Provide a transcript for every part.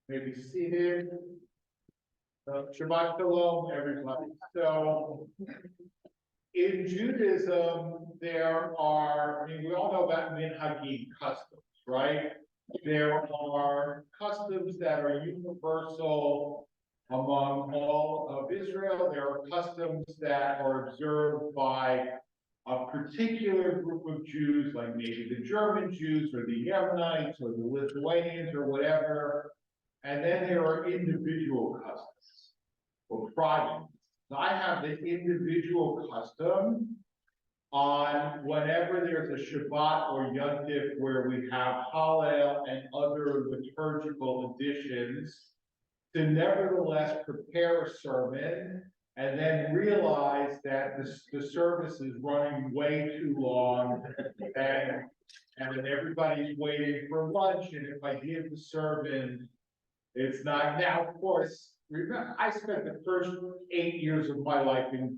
Maybe seated. Shabbat Shalom, everybody. So, in Judaism, there are, I mean, we all know about minhagim, customs, right? There are customs that are universal among all of Israel. There are customs that are observed by a particular group of Jews, like maybe the German Jews or the Yemenites or the Lithuanians or whatever. And then there are individual customs or private. So I have the individual custom on whenever there's a Shabbat or Yontif where we have Hallel and other liturgical additions to nevertheless prepare a sermon and then realize that the service is running way too long and then everybody's waiting for lunch, and if I give the sermon, it's not. Now, of course, remember, I spent the first 8 years of my life in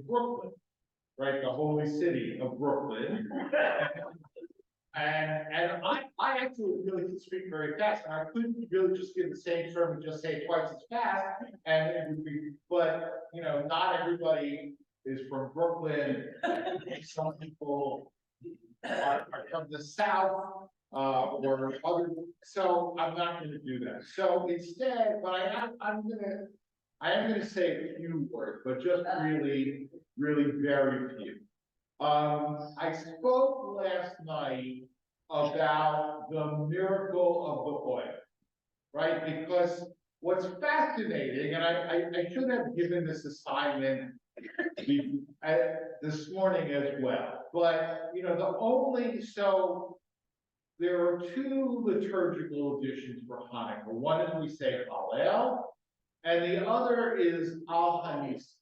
Brooklyn, right? The holy city of Brooklyn. And I actually really could speak very fast, and I couldn't really just give the same sermon, just say it twice as fast, and it would be, but, you know, not everybody is from Brooklyn. Some people are from the South, or other, so I'm not gonna do that. So instead, but I am gonna say a few words, but just really very few. I spoke last night about the miracle of the oil, right? Because what's fascinating, and I should have given this assignment this morning as well, but you know, so there are two liturgical additions for Hanukkah. One is we say Hallel, and the other is Al Hanis,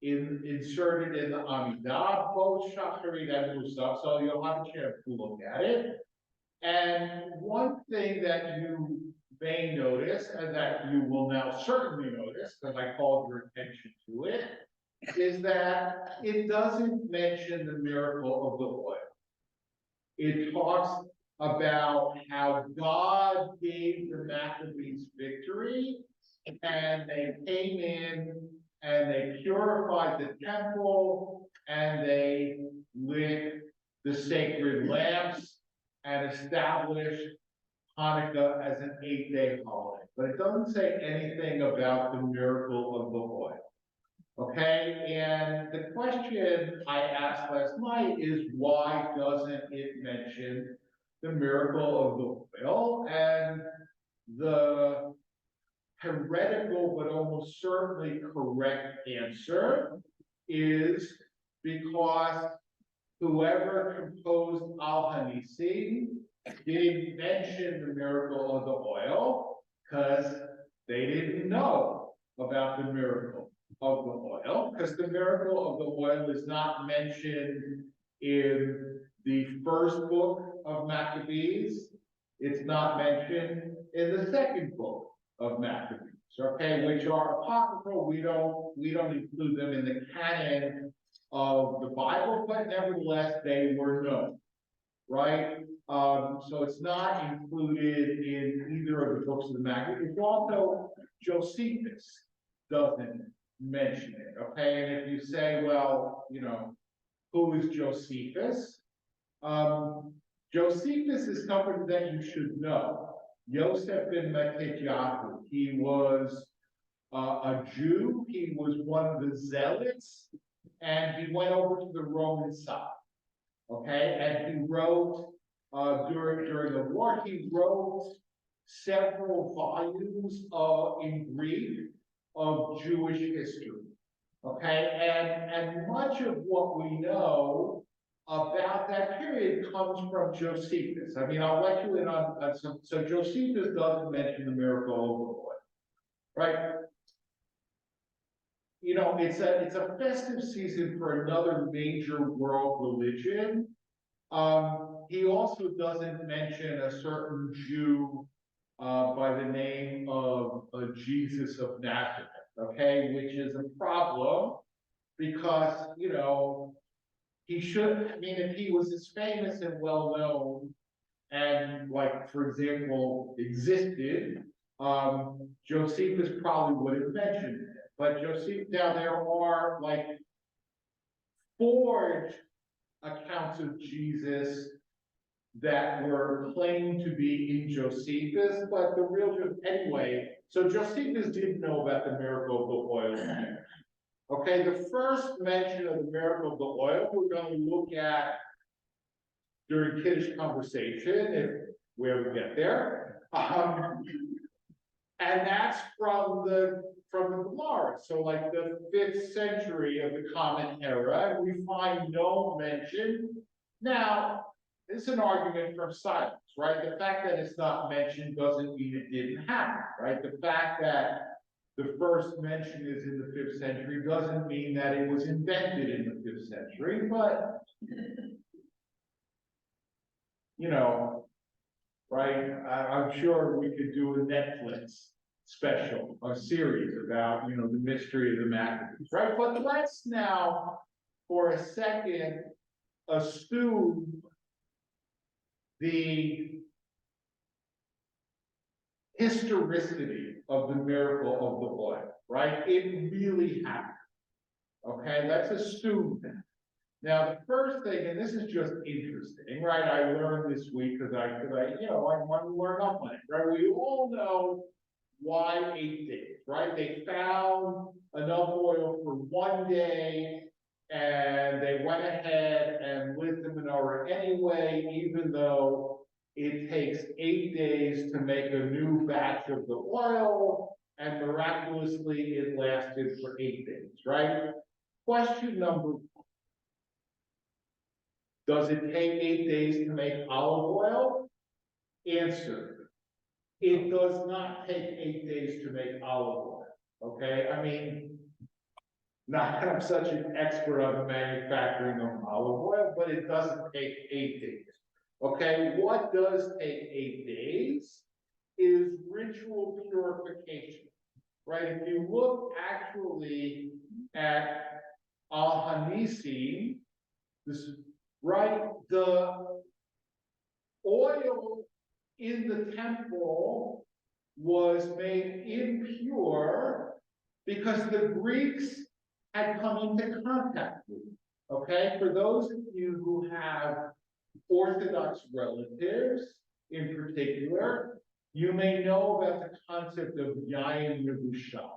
inserted in the Amidah, both Shacharit and Musaf, so you'll have a chance to look at it. And one thing that you may notice, and that you will now certainly notice, because I called your attention to it, is that it doesn't mention the miracle of the oil. It talks about how God gave the Maccabees victory, and they came in and they purified the temple, and they lit the sacred lamps and established Hanukkah as an 8-day holiday. But it doesn't say anything about the miracle of the oil. Okay, and the question I asked last night is, why doesn't it mention the miracle of the oil? And the heretical but almost certainly correct answer is because whoever composed Al Hanisi didn't mention the miracle of the oil because they didn't know about the miracle of the oil, because the miracle of the oil is not mentioned in the first book of Maccabees. It's not mentioned in the second book of Maccabees, okay, which are apocryphal. We don't include them in the canon of the Bible, but nevertheless they were known, right? So it's not included in either of the books of the Maccabees. It's also Josephus doesn't mention it, okay? And if you say, well, you know, who is Josephus? Josephus is somebody that you should know. Yosef ben Matityahu. He was a Jew. He was one of the zealots, and he went over to the Roman side. Okay, and he wrote during the war. He wrote several volumes in Greek of Jewish history. Okay, and much of what we know about that period comes from Josephus. I mean, I'll let you in on some. So Josephus doesn't mention the miracle of the oil, right? You know, it's a festive season for another major world religion. He also doesn't mention a certain Jew by the name of Jesus of Nazareth, okay, which is a problem because, you know, he should, I mean, if he was as famous and well known and like, for example, existed, Josephus probably would have mentioned it. But now there are like forged accounts of Jesus that were claimed to be in Josephus, but the real, anyway, so Josephus didn't know about the miracle of the oil. Okay, the first mention of the miracle of the oil, we're going to look at during Kiddush conversation, if we ever get there. And that's from the Gemara, so like the 5th century of the Common Era, we find no mention. Now, it's an argument from silence, right? The fact that it's not mentioned doesn't mean it didn't happen, right? The fact that the first mention is in the 5th century doesn't mean that it was invented in the 5th century, but, you know, right? I'm sure we could do a Netflix special, a series about, you know, the mystery of the Maccabees, right? But let's now, for a second, assume the historicity of the miracle of the oil, right? It really happened. Okay, let's assume that. Now, the first thing, and this is just interesting, right? I learned this week because I want to learn up on it, right? We all know why 8 days, right? They found enough oil for 1 day, and they went ahead and lit the menorah anyway, even though it takes 8 days to make a new batch of the oil, and miraculously it lasted for 8 days, right? Question number one. Does it take 8 days to make olive oil? Answer. It does not take 8 days to make olive oil. Okay, I mean, not that I'm such an expert on the manufacturing of olive oil, but it doesn't take 8 days. Okay, what does take 8 days is ritual purification, right? If you look actually at Al-Hanisi, this, right, the oil in the temple was made impure because the Greeks had come into contact with it. Okay, for those of you who have Orthodox relatives in particular, you may know about the concept of yayin mevushal,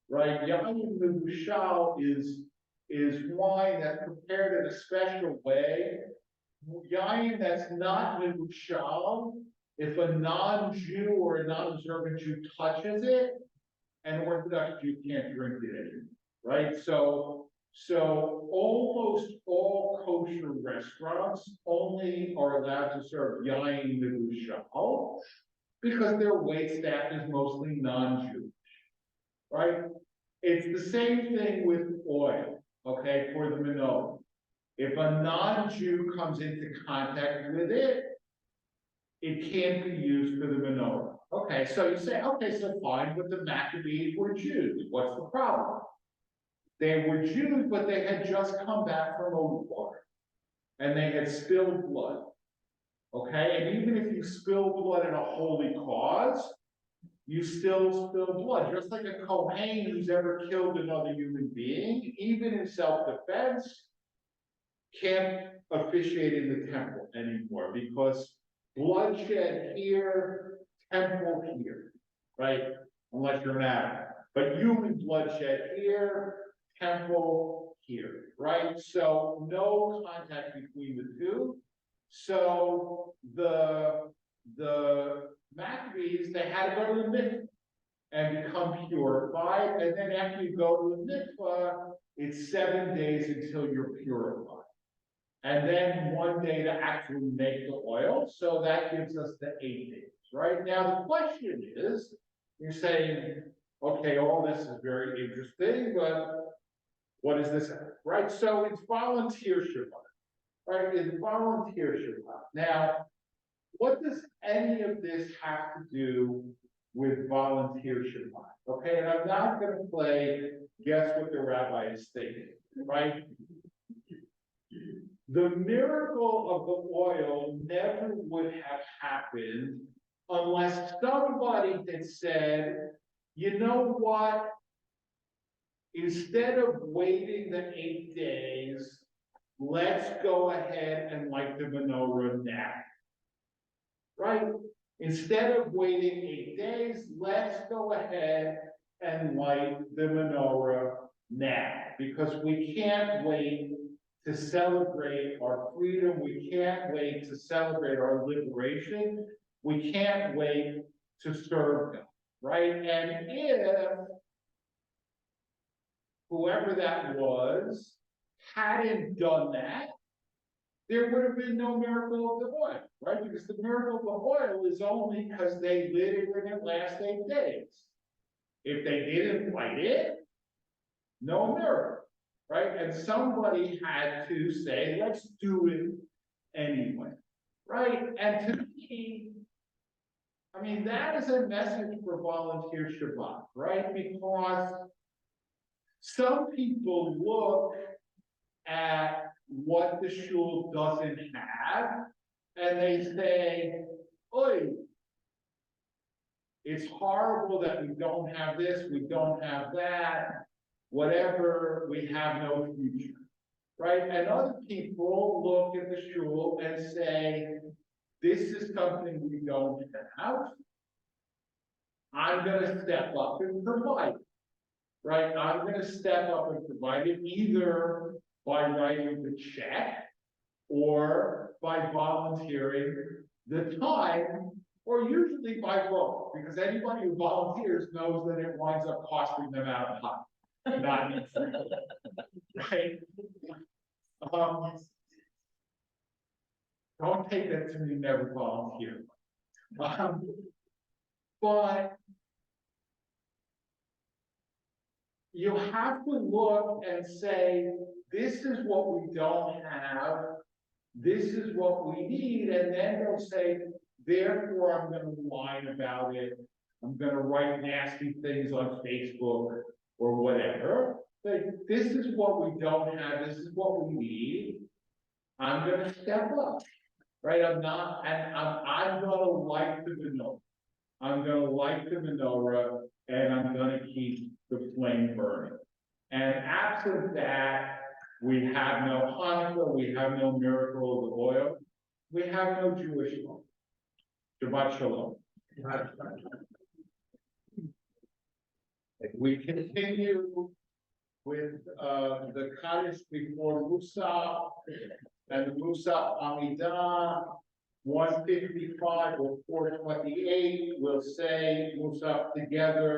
right? Yayin mevushal is wine that's prepared in a special way. Yayin that's not mevushal, if a non-Jew or a non-observant Jew touches it, an Orthodox Jew can't drink it anymore, right? So almost all kosher restaurants only are allowed to serve yayin mevushal because their waitstaff is mostly non-Jewish, right? It's the same thing with oil, okay, for the menorah. If a non-Jew comes into contact with it, it can't be used for the menorah. Okay, so you say, okay, so fine, but the Maccabees were Jews. What's the problem? They were Jews, but they had just come back from a war, and they had spilled blood. Okay, and even if you spill blood in a holy cause, you still spill blood. Just like a Kohen who's ever killed another human being, even in self-defense, can't officiate in the temple anymore because bloodshed here, temple here, right? Unless you're an Arab. But human bloodshed here, temple here, right? So no contact between the two. So the Maccabees, they had to go to the mikveh and become purified. And then after you go to the mikveh, it's 7 days until you're purified. And then 1 day to actually make the oil. So that gives us the 8 days, right? Now the question is, you're saying, okay, all this is very interesting, but what is this, right? So it's volunteer Shabbat, right? It's volunteer Shabbat. Now, what does any of this have to do with volunteer Shabbat? Okay, and I'm not going to play guess what the rabbi is thinking, right? The miracle of the oil never would have happened unless somebody had said, you know what? Instead of waiting the 8 days, let's go ahead and light the menorah now. Right? Instead of waiting 8 days, let's go ahead and light the menorah now. Because we can't wait to celebrate our freedom. We can't wait to celebrate our liberation. We can't wait to serve God. Right? And if whoever that was hadn't done that, there would have been no miracle of the oil, right? Because the miracle of the oil is only because they lit it in the last 8 days. If they didn't light it, no miracle, right? And somebody had to say, let's do it anyway, right? And to me, I mean, that is a message for volunteer Shabbat, right? Because some people look at what the shul doesn't have, and they say, "Oy, it's horrible that we don't have this, we don't have that, whatever, we have no future." Right? And other people look at the shul and say, "This is something we don't have. I'm going to step up and provide it." Right? I'm going to step up and provide it either by writing the check or by volunteering the time, or usually by both, because anybody who volunteers knows that it winds up costing them out of pocket, not right? Don't take that to me, never volunteer. But you have to look and say, this is what we don't have, this is what we need, and then they'll say, therefore I'm going to whine about it, I'm going to write nasty things on Facebook or whatever. Like, this is what we don't have, this is what we need, I'm going to step up, right? I'm going to light the menorah. I'm going to light the menorah, and I'm going to keep the flame burning. And absent that, we have no Hanukkah, we have no miracle of the oil, we have no Jewish law. Shabbat Shalom. We continue with the Kaddish before Musa and Musa Amidah 155 or 428. We'll say Musa together.